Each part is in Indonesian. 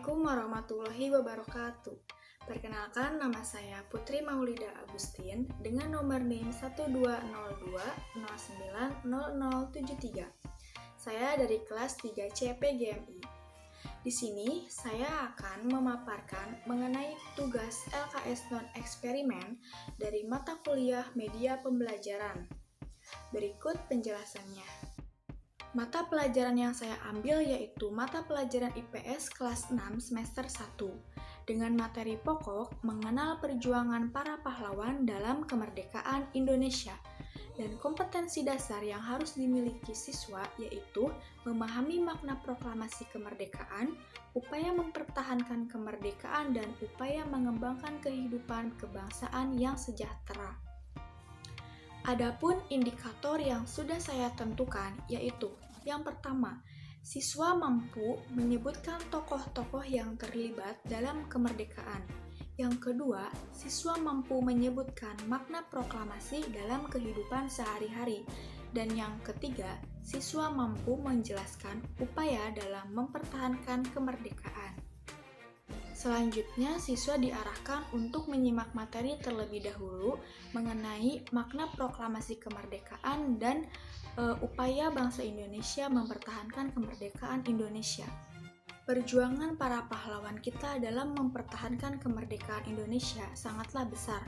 Assalamualaikum warahmatullahi wabarakatuh. Perkenalkan, nama saya Putri Maulida Agustin dengan nomor NIM 1202090073. Saya dari kelas 3 CPGMI. Di sini saya akan memaparkan mengenai tugas LKS non-eksperimen dari mata kuliah media pembelajaran. Berikut penjelasannya. Mata pelajaran yang saya ambil yaitu mata pelajaran IPS kelas 6 semester 1 dengan materi pokok mengenal perjuangan para pahlawan dalam kemerdekaan Indonesia dan kompetensi dasar yang harus dimiliki siswa yaitu memahami makna proklamasi kemerdekaan, upaya mempertahankan kemerdekaan dan upaya mengembangkan kehidupan kebangsaan yang sejahtera. Adapun indikator yang sudah saya tentukan yaitu yang pertama, siswa mampu menyebutkan tokoh-tokoh yang terlibat dalam kemerdekaan. Yang kedua, siswa mampu menyebutkan makna proklamasi dalam kehidupan sehari-hari. Dan yang ketiga, siswa mampu menjelaskan upaya dalam mempertahankan kemerdekaan. Selanjutnya, siswa diarahkan untuk menyimak materi terlebih dahulu mengenai makna proklamasi kemerdekaan dan upaya bangsa Indonesia mempertahankan kemerdekaan Indonesia. Perjuangan para pahlawan kita dalam mempertahankan kemerdekaan Indonesia sangatlah besar.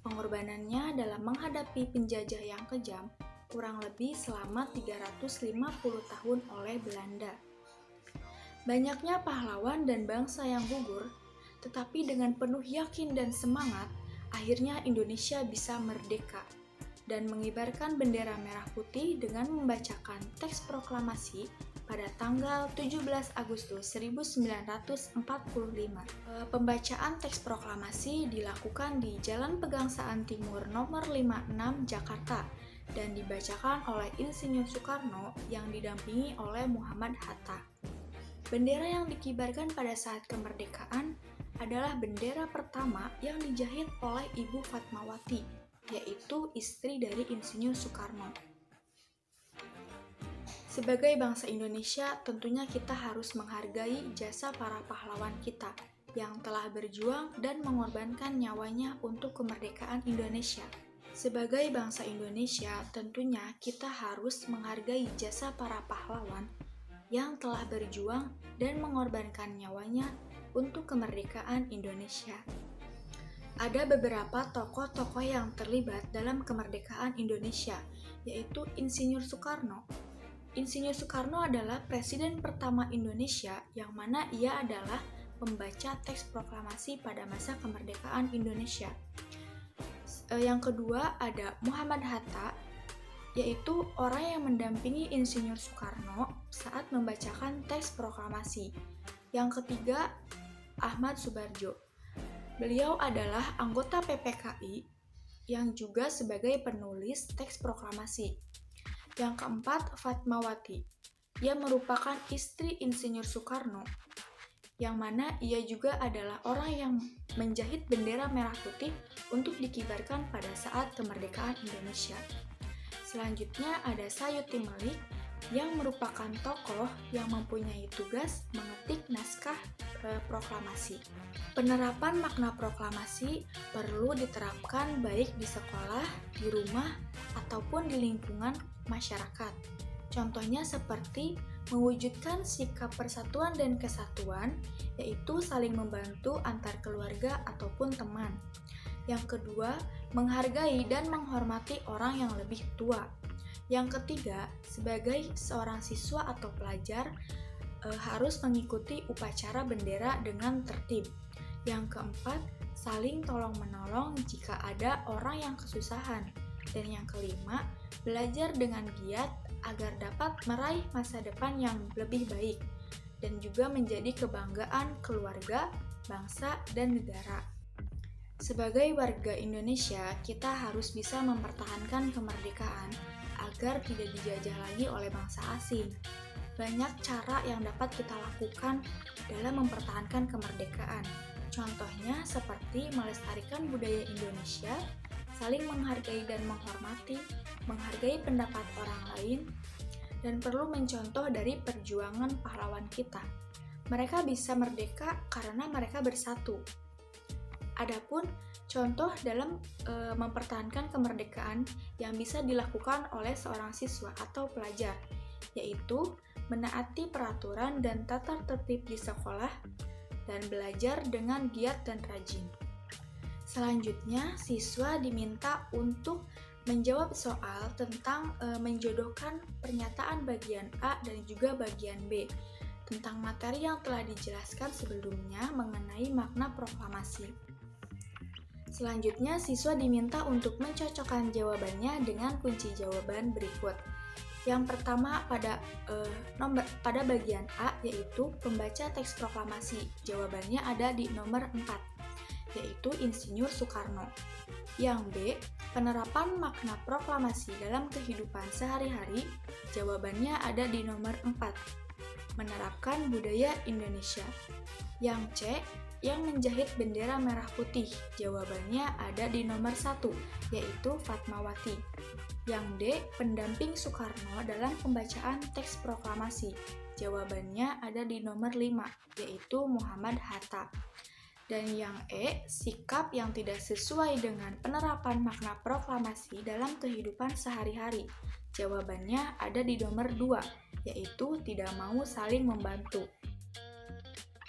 Pengorbanannya dalam menghadapi penjajah yang kejam kurang lebih selama 350 tahun oleh Belanda. Banyaknya pahlawan dan bangsa yang gugur, tetapi dengan penuh yakin dan semangat, akhirnya Indonesia bisa merdeka dan mengibarkan bendera merah putih dengan membacakan teks proklamasi pada tanggal 17 Agustus 1945. Pembacaan teks proklamasi dilakukan di Jalan Pegangsaan Timur nomor 56 Jakarta dan dibacakan oleh Insinyur Soekarno yang didampingi oleh Muhammad Hatta. Bendera yang dikibarkan pada saat kemerdekaan adalah bendera pertama yang dijahit oleh Ibu Fatmawati, yaitu istri dari Insinyur Soekarno. Sebagai bangsa Indonesia, tentunya kita harus menghargai jasa para pahlawan kita yang telah berjuang dan mengorbankan nyawanya untuk kemerdekaan Indonesia. Sebagai bangsa Indonesia, tentunya kita harus menghargai jasa para pahlawan yang telah berjuang dan mengorbankan nyawanya untuk kemerdekaan Indonesia. Ada beberapa tokoh-tokoh yang terlibat dalam kemerdekaan Indonesia, yaitu Insinyur Soekarno. Insinyur Soekarno adalah presiden pertama Indonesia yang mana ia adalah pembaca teks proklamasi pada masa kemerdekaan Indonesia. Yang kedua ada Muhammad Hatta, yaitu orang yang mendampingi Insinyur Soekarno saat membacakan teks proklamasi. Yang ketiga, Ahmad Subarjo. Beliau adalah anggota PPKI yang juga sebagai penulis teks proklamasi. Yang keempat, Fatmawati. Ia merupakan istri Insinyur Soekarno, yang mana ia juga adalah orang yang menjahit bendera merah putih untuk dikibarkan pada saat kemerdekaan Indonesia. Selanjutnya ada Sayuti Melik yang merupakan tokoh yang mempunyai tugas mengetik naskah proklamasi. Penerapan makna proklamasi perlu diterapkan baik di sekolah, di rumah, ataupun di lingkungan masyarakat. Contohnya seperti mewujudkan sikap persatuan dan kesatuan, yaitu saling membantu antar keluarga ataupun teman. Yang kedua, menghargai dan menghormati orang yang lebih tua. Yang ketiga, sebagai seorang siswa atau pelajar, harus mengikuti upacara bendera dengan tertib. Yang keempat, saling tolong-menolong jika ada orang yang kesusahan. Dan yang kelima, belajar dengan giat agar dapat meraih masa depan yang lebih baik dan juga menjadi kebanggaan keluarga, bangsa, dan negara. Sebagai warga Indonesia, kita harus bisa mempertahankan kemerdekaan agar tidak dijajah lagi oleh bangsa asing. Banyak cara yang dapat kita lakukan dalam mempertahankan kemerdekaan. Contohnya seperti melestarikan budaya Indonesia, saling menghargai dan menghormati, menghargai pendapat orang lain, dan perlu mencontoh dari perjuangan pahlawan kita. Mereka bisa merdeka karena mereka bersatu. Adapun contoh dalam mempertahankan kemerdekaan yang bisa dilakukan oleh seorang siswa atau pelajar, yaitu menaati peraturan dan tata tertib di sekolah dan belajar dengan giat dan rajin. Selanjutnya, siswa diminta untuk menjawab soal tentang menjodohkan pernyataan bagian A dan juga bagian B tentang materi yang telah dijelaskan sebelumnya mengenai makna proklamasi. Selanjutnya, siswa diminta untuk mencocokkan jawabannya dengan kunci jawaban berikut. Yang pertama pada bagian A, yaitu pembaca teks proklamasi. Jawabannya ada di nomor 4, yaitu Insinyur Soekarno. Yang B, penerapan makna proklamasi dalam kehidupan sehari-hari. Jawabannya ada di nomor 4, menerapkan budaya Indonesia. Yang C, yang menjahit bendera merah putih. Jawabannya ada di nomor 1, yaitu Fatmawati. Yang D, pendamping Soekarno dalam pembacaan teks proklamasi. Jawabannya ada di nomor 5, yaitu Muhammad Hatta. Dan yang E, sikap yang tidak sesuai dengan penerapan makna proklamasi dalam kehidupan sehari-hari. Jawabannya ada di nomor 2, yaitu tidak mau saling membantu.